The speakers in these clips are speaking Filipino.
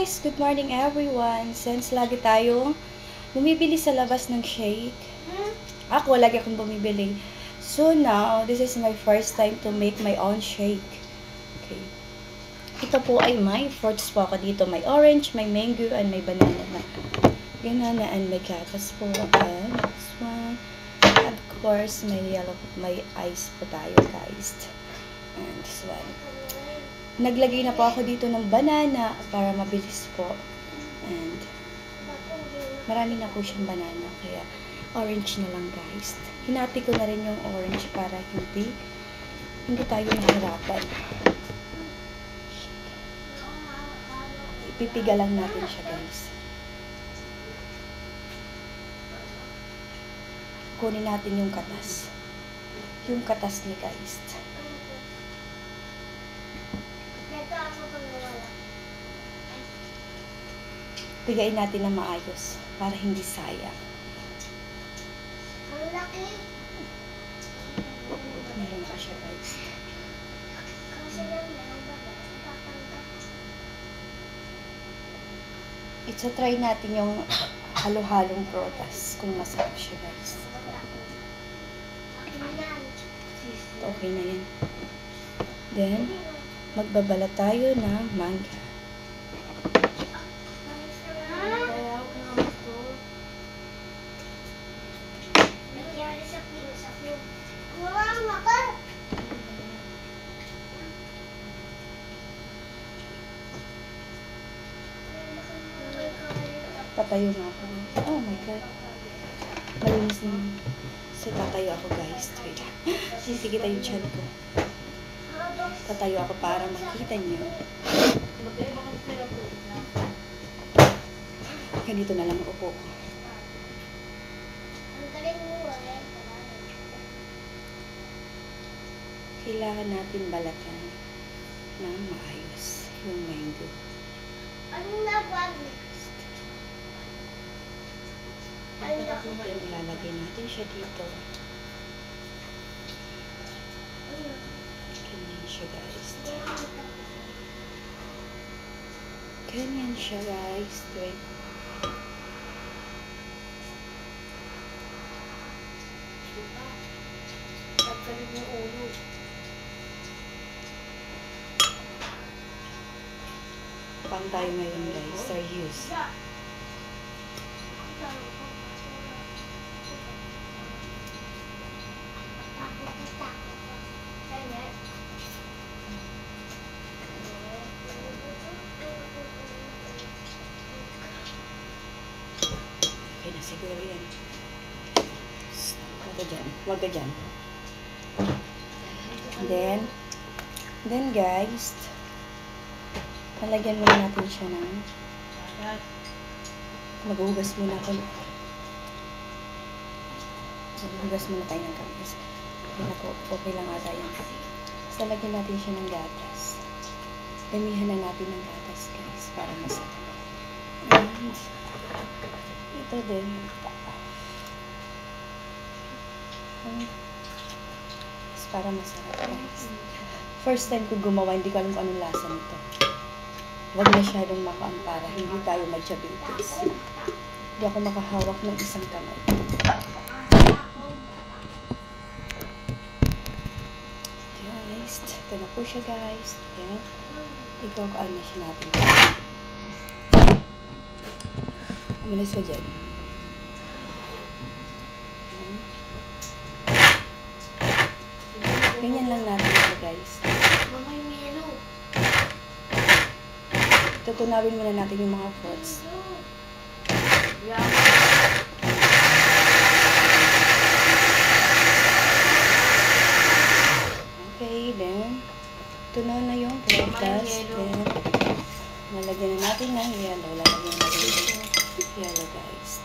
guys! Good morning everyone! Since lagi tayong bumibili sa labas ng shake, ako lagi akong bumibili. So now, this is my first time to make my own shake. Okay. Ito po ay may fruits po ako dito. May orange, may mango, and may banana. Banana and may gatas po. And this one. Of course, may ice po tayo guys. And this one. Naglagay na po ako dito ng banana para mabilis po. And marami na po siyang banana. Kaya orange na lang guys. Hinati ko na rin yung orange para hindi tayo mahirapan. Ipipiga lang natin siya guys. Kunin natin yung katas. Yung katas ni guys. Pigain natin na maayos para hindi sayang. Ang laki. Meron pa siya guys. Try natin yung halo-halong prutas kung masarap siya guys. Okay na yan. Then, magbabalat tayo ng mangga. Tatayo nga ako. Oh my god. Malinis naman. So, tatayo ako guys. Wait. Sisigit yung chan ko. Tatayo ako para makita nyo. Ganito na lang upo. Kailangan natin balatan ng maayos yung mango. Ano na ba? Ilalagay natin siya dito. Ganyan siya guys. Ganyan siya guys. Wait. Pang tayo ngayon guys. Serious. Okay na siguro yan. Huwag ka dyan. Then guys, palagyan muna natin siya ng maghugas muna ako. Maghugas muna tayo ng gatas. Okay lang ata yan. Basta lagyan natin siya ng gatas. Damihan na natin ng gatas guys para masarap. And ito din. Para masarap guys. First time ko gumawa, hindi ko alam kung anong lasa nito. Huwag masyadong makaam para hindi tayo mag-diabetes. Hindi ako makahawak ng isang kamay. Guys, ito na po siya guys. Ayan. Ikaw-kaan na siya natin. Umalis ka dyan. Ganyan lang natin ito guys. Tutunawin muna natin yung mga fruits. Okay, then tunaw na yung prutas. Then nalagyan na natin ng yellow. Lalagyan na natin yung yellow guys.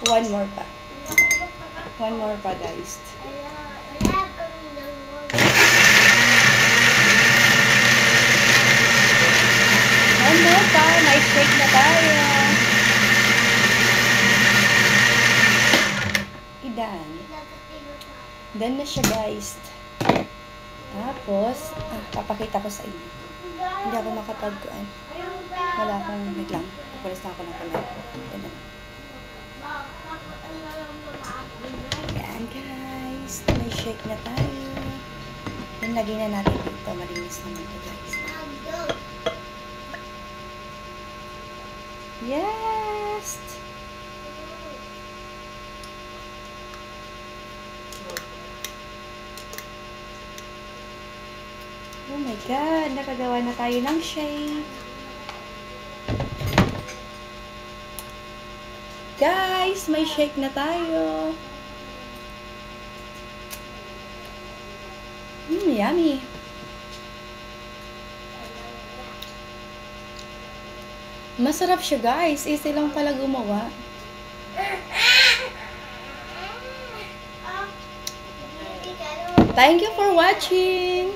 One more pa. One more pa, guys. One more pa. May shake na tayo. Idan. Done na siya, guys. Tapos, papakita ko sa inyo. Hindi ako makapagkuan. Wala akong naglang. Papalis na ako ng kamay. Ito na. Ayan, guys. May shake na tayo. Then, lagyan na natin dito. Malinis naman ito, guys. Yes! Oh my God! Nakagawa na tayo ng shake. Guys, may shake na tayo. Yummy. Masarap siya, guys. Easy lang pala gumawa. Thank you for watching.